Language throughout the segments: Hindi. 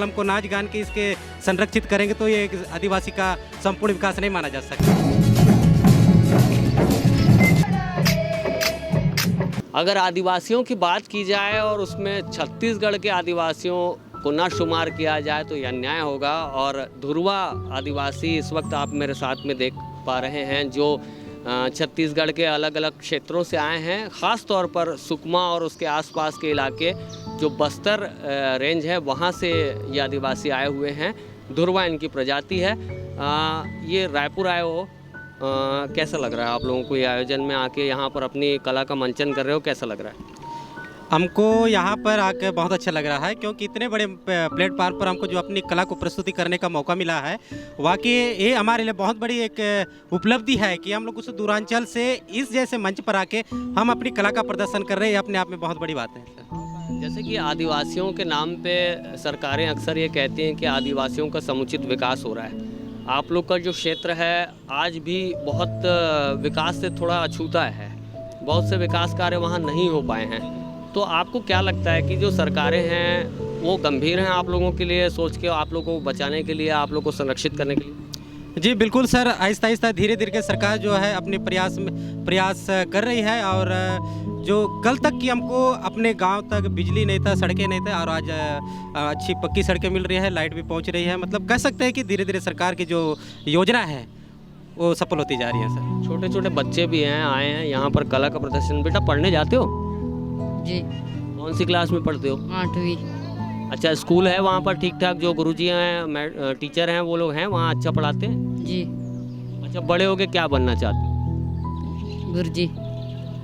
कलम को नाच गान के इसके संरक्षित करेंगे तो ये एक आदिवासी का संपूर्ण विकास नहीं माना जा सकता। अगर आदिवासियों की बात की जाए और उसमें छत्तीसगढ़ के आदिवासियों को ना शुमार किया जाए तो यह अन्याय होगा। और धुरवा आदिवासी इस वक्त आप मेरे साथ में देख पा रहे हैं जो छत्तीसगढ़ के अलग अलग क्षेत्रों से आए हैं, ख़ास तौर पर सुकमा और उसके आसपास के इलाके जो बस्तर रेंज है वहाँ से ये आदिवासी आए हुए हैं। धुरवा इनकी प्रजाति है। ये रायपुर आए हो, कैसा लग रहा है आप लोगों को ये आयोजन में आके यहाँ पर अपनी कला का मंचन कर रहे हो, कैसा लग रहा है? हमको यहाँ पर आकर बहुत अच्छा लग रहा है क्योंकि इतने बड़े प्लेटफार्म पर हमको जो अपनी कला को प्रस्तुति करने का मौका मिला है, वाकई ये हमारे लिए बहुत बड़ी एक उपलब्धि है कि हम लोग उस दूरांचल से इस जैसे मंच पर आके हम अपनी कला का प्रदर्शन कर रहे हैं। अपने आप में बहुत बड़ी बात है। जैसे कि आदिवासियों के नाम पे सरकारें अक्सर ये कहती हैं कि आदिवासियों का समुचित विकास हो रहा है। आप लोग का जो क्षेत्र है आज भी बहुत विकास से थोड़ा अछूता है, बहुत से विकास कार्य वहाँ नहीं हो पाए हैं। तो आपको क्या लगता है कि जो सरकारें हैं वो गंभीर हैं आप लोगों के लिए सोच के, आप लोगों को बचाने के लिए, आप लोगों को संरक्षित करने के लिए? जी बिल्कुल सर, आहिस्ता आहिस्ता धीरे धीरे सरकार जो है अपने प्रयास कर रही है। और जो कल तक कि हमको अपने गांव तक बिजली नहीं था, सड़कें नहीं थे, और आज अच्छी पक्की सड़कें मिल रही है, लाइट भी पहुंच रही है। मतलब कह सकते हैं कि धीरे धीरे सरकार की जो योजना है वो सफल होती जा रही है सर। छोटे छोटे बच्चे भी हैं, आए हैं यहाँ पर कला का प्रदर्शन। बेटा पढ़ने जाते हो? जी। कौन सी क्लास में पढ़ते हो? 8वीं। अच्छा, स्कूल है वहाँ पर ठीक ठाक? जो गुरुजी हैं, टीचर हैं, वो लोग हैं वहाँ अच्छा पढ़ाते हैं? जी। अच्छा, बड़े होके क्या बनना चाहते हो? गुरुजी।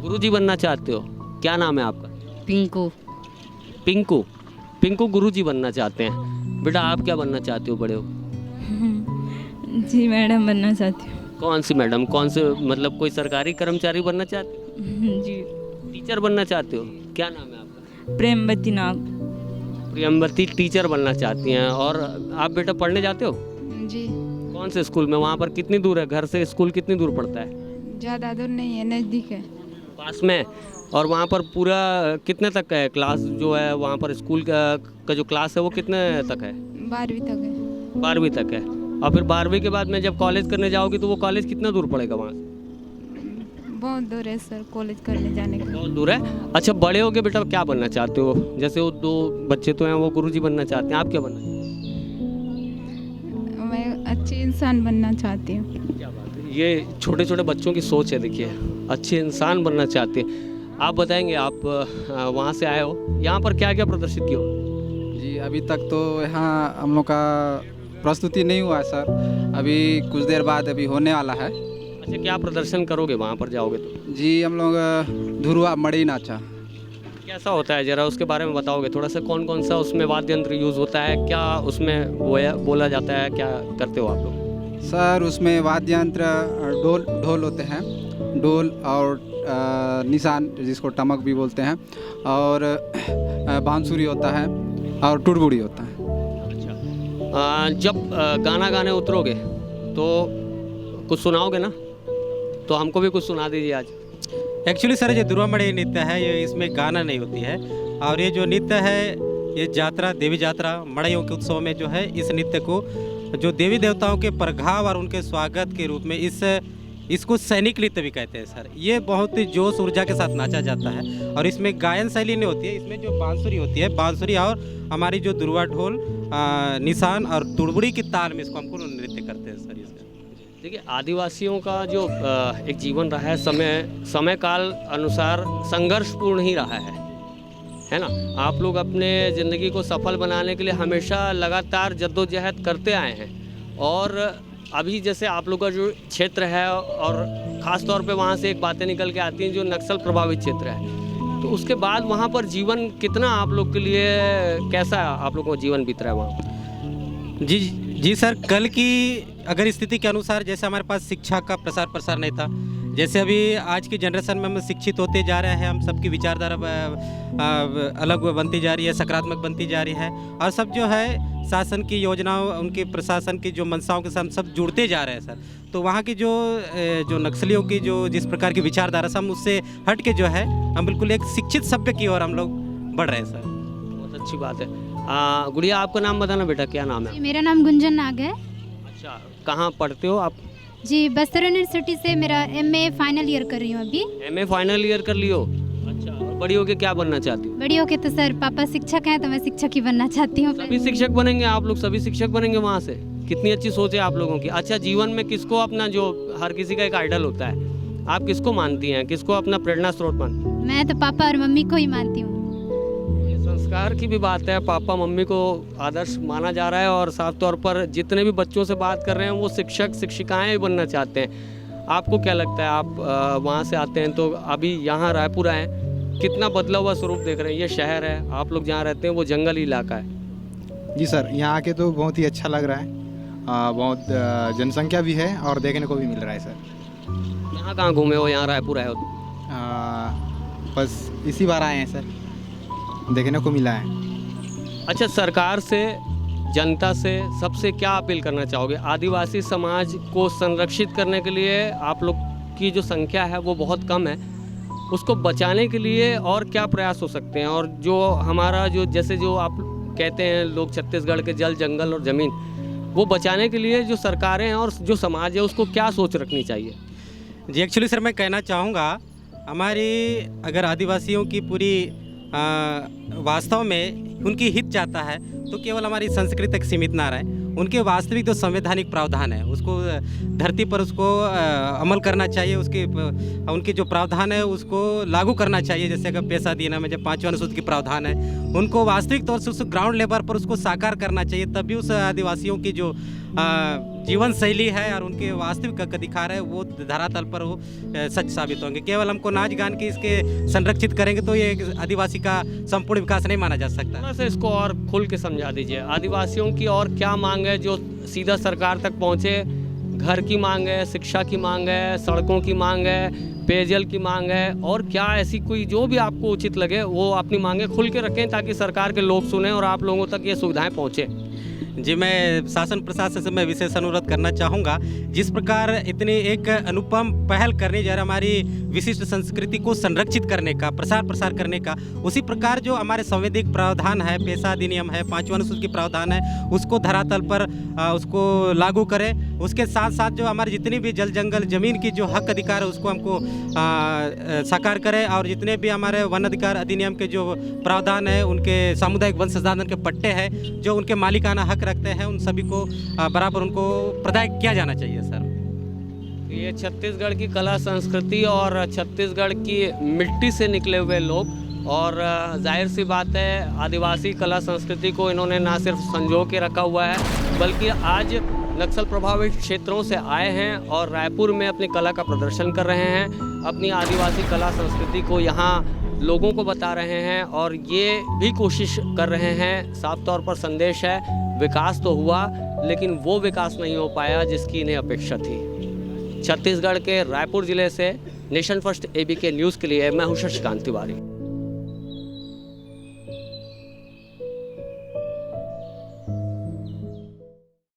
गुरुजी बनना चाहते हो? क्या नाम है आपका? पिंकू। पिंकू। पिंकू गुरुजी बनना चाहते हैं। बेटा आप क्या बनना चाहते हो बड़े हो? जी मैडम बनना चाहती हूँ। कौन सी मैडम? कौन से, मतलब कोई सरकारी कर्मचारी बनना चाहते हो? जी। टीचर बनना चाहते हो? क्या नाम है आपका? प्रेमवती नाग। प्रियमवती टीचर बनना चाहती हैं। और आप बेटा पढ़ने जाते हो? जी। कौन से स्कूल में? वहाँ पर कितनी दूर है घर से? स्कूल कितनी दूर पड़ता है? ज़्यादा दूर नहीं है, नज़दीक है। पास में? और वहाँ पर पूरा कितने तक है क्लास जो है वहाँ पर? स्कूल का जो क्लास है वो कितने तक है? 12वीं तक है। 12वीं तक है। और फिर 12वीं के बाद में जब कॉलेज करने जाओगी तो वो कॉलेज कितना दूर पड़ेगा वहाँ से? बहुत दूर है सर कॉलेज करने जाने का। बहुत दूर है। अच्छा, बड़े होके बेटा क्या बनना चाहते हो? जैसे वो 2 बच्चे तो हैं वो गुरुजी बनना चाहते हैं, आप क्या बनना चाहते हैं? मैं अच्छी इंसान बनना चाहती हूँ। क्या बात है, ये छोटे छोटे बच्चों की सोच है। देखिए, अच्छे इंसान बनना चाहते हैं। आप बताएंगे, आप वहाँ से आए हो, यहाँ पर क्या क्या प्रदर्शित किया हो? जी अभी तक तो यहाँ हम लोग का प्रस्तुति नहीं हुआ है सर, अभी कुछ देर बाद अभी होने वाला है। अच्छा, क्या प्रदर्शन करोगे वहाँ पर जाओगे तो? जी हम लोग धुरवा मड़ी नाचा। कैसा होता है ज़रा उसके बारे में बताओगे थोड़ा सा? कौन कौन सा उसमें वाद्य यंत्र यूज़ होता है, क्या उसमें बोला जाता है, क्या करते हो आप लोग? सर उसमें वाद्य यंत्र ढोल होते हैं, ढोल और निशान जिसको टमक भी बोलते हैं, और बांसुरी होता है और टुड़बुड़ी होता है। अच्छा, जब गाना गाने उतरोगे तो कुछ सुनाओगे ना? तो हमको भी कुछ सुना दीजिए आज। एक्चुअली सर ये धुरवा मड़ी नृत्य है, ये इसमें गाना नहीं होती है। और ये जो नृत्य है ये जात्रा, देवी जात्रा मड़इयों के उत्सव में जो है इस नृत्य को जो देवी देवताओं के प्रघाव और उनके स्वागत के रूप में इसको सैनिक नृत्य भी कहते हैं सर। ये बहुत ही जोश ऊर्जा के साथ नाचा जाता है। और इसमें गायन शैली नहीं होती है, इसमें जो बांसुरी होती है, बांसुरी और हमारी जो धुरवा ढोल, निशान और तुड़बुड़ी की ताल में इसको हमको नृत्य करते हैं सर। इसमें देखिए, आदिवासियों का जो एक जीवन रहा है, समय काल अनुसार संघर्षपूर्ण ही रहा है ना? आप लोग अपने ज़िंदगी को सफल बनाने के लिए हमेशा लगातार जद्दोजहद करते आए हैं। और अभी जैसे आप लोग का जो क्षेत्र है, और ख़ास तौर पे वहाँ से एक बातें निकल के आती हैं जो नक्सल प्रभावित क्षेत्र है, तो उसके बाद वहाँ पर जीवन कितना आप लोग के लिए, कैसा आप लोगों का जीवन बीत रहा है वहाँ? जी सर, कल की अगर स्थिति के अनुसार जैसे हमारे पास शिक्षा का प्रसार नहीं था, जैसे अभी आज की जनरेशन में हम शिक्षित होते जा रहे हैं, हम सबकी विचारधारा अलग बनती जा रही है, सकारात्मक बनती जा रही है। और सब जो है शासन की योजनाओं, उनकी प्रशासन की जो मंशाओं के साथ सब जुड़ते जा रहे हैं सर। तो वहाँ की जो नक्सलियों की जो जिस प्रकार की विचारधारा से हम उससे हट के जो है हम बिल्कुल एक शिक्षित सभ्य की ओर हम लोग बढ़ रहे हैं सर। बहुत अच्छी बात है। गुड़िया आपका नाम बताना बेटा, क्या नाम है? मेरा नाम गुंजन नाग है अच्छा, कहाँ पढ़ते हो आप? जी। बस्तर यूनिवर्सिटी से मेरा एमए फाइनल ईयर कर रही हूँ अभी। एमए फाइनल ईयर कर लियो? अच्छा, और बड़ी होके क्या बनना चाहती हो? बड़ी होके तो सर पापा शिक्षक हैं तो मैं शिक्षक ही बनना चाहती हूँ। सभी शिक्षक बनेंगे आप लोग? सभी शिक्षक बनेंगे वहाँ से? कितनी अच्छी सोच है आप लोगों की। अच्छा, जीवन में किसको अपना, जो हर किसी का एक आइडल होता है, आप किसको मानती हैं, किसको अपना प्रेरणा स्रोत मानती हैं? मैं तो पापा और मम्मी को ही मानती हूँ। ये संस्कार की भी बात है, पापा मम्मी को आदर्श माना जा रहा है और साफ तौर पर जितने भी बच्चों से बात कर रहे हैं वो शिक्षक शिक्षिकाएं ही बनना चाहते हैं। आपको क्या लगता है, आप वहाँ से आते हैं तो अभी यहाँ रायपुर आए, कितना बदला हुआ स्वरूप देख रहे हैं? ये शहर है, आप लोग जहाँ रहते हैं वो जंगली इलाका है। जी सर, यहाँ आके तो बहुत ही अच्छा लग रहा है। बहुत जनसंख्या भी है और देखने को भी मिल रहा है सर। कहाँ घूमे हो, यहाँ रायपुर आए हो? बस इसी बार आए हैं सर, देखने को मिला है। अच्छा, सरकार से, जनता से, सबसे क्या अपील करना चाहोगे? आदिवासी समाज को संरक्षित करने के लिए आप लोग की जो संख्या है वो बहुत कम है, उसको बचाने के लिए और क्या प्रयास हो सकते हैं? और जो हमारा जो, जैसे जो आप कहते हैं लोग, छत्तीसगढ़ के जल, जंगल और ज़मीन, वो बचाने के लिए जो सरकारें हैं और जो समाज है उसको क्या सोच रखनी चाहिए? जी, एक्चुअली सर मैं कहना चाहूँगा, हमारी अगर आदिवासियों की पूरी वास्तव में उनकी हित चाहता है तो केवल हमारी संस्कृति तक सीमित ना रहे, उनके वास्तविक जो संवैधानिक प्रावधान है उसको धरती पर उसको अमल करना चाहिए, उसके उनके जो प्रावधान है उसको लागू करना चाहिए। जैसे अगर पेशा अधिनियम में जब 5वां अनुसूचित की प्रावधान है, उनको वास्तविक तौर से उस ग्राउंड लेवल पर उसको साकार करना चाहिए, तभी उस आदिवासियों की जो जीवन शैली है और उनके वास्तविक अधिकार है वो धरातल पर वो सच साबित होंगे। केवल हमको नाच गान के इसके संरक्षित करेंगे तो ये आदिवासी का संपूर्ण विकास नहीं माना जा सकता। थोड़ा सा इसको और खुल के समझा दीजिए, आदिवासियों की और क्या मांग है जो सीधा सरकार तक पहुँचे? घर की मांग है, शिक्षा की मांग है, सड़कों की मांग है, पेयजल की मांग है, और क्या ऐसी कोई जो भी आपको उचित लगे वो अपनी मांगें खुल के रखें ताकि सरकार के लोग सुने और आप लोगों तक ये सुविधाएं पहुँचे। जी, मैं शासन प्रशासन से मैं विशेष अनुरोध करना चाहूँगा, जिस प्रकार इतनी एक अनुपम पहल करने जा रहा हमारी विशिष्ट संस्कृति को संरक्षित करने का, प्रसार करने का, उसी प्रकार जो हमारे संवैधानिक प्रावधान है, पेशा अधिनियम है, 5वां अनुसूचित की प्रावधान है, उसको धरातल पर उसको लागू करें। उसके साथ साथ जो हमारी जितनी भी जल, जंगल, ज़मीन की जो हक अधिकार है उसको हमको साकार करें, और जितने भी हमारे वन अधिकार अधिनियम के जो प्रावधान है, उनके सामुदायिक वन संसाधन के पट्टे हैं जो उनके मालिकाना हक रखते हैं, उन सभी को बराबर उनको प्रदान किया जाना चाहिए सर। ये छत्तीसगढ़ की कला संस्कृति और छत्तीसगढ़ की मिट्टी से निकले हुए लोग, और जाहिर सी बात है आदिवासी कला संस्कृति को इन्होंने ना सिर्फ संजो के रखा हुआ है बल्कि आज नक्सल प्रभावित क्षेत्रों से आए हैं और रायपुर में अपनी कला का प्रदर्शन कर रहे हैं, अपनी आदिवासी कला संस्कृति को यहाँ लोगों को बता रहे हैं और ये भी कोशिश कर रहे हैं। साफ तौर पर संदेश है, विकास तो हुआ लेकिन वो विकास नहीं हो पाया जिसकी इन्हें अपेक्षा थी। छत्तीसगढ़ के रायपुर ज़िले से नेशन फर्स्ट ABK न्यूज़ के लिए मैं हूं शशिकांत तिवारी।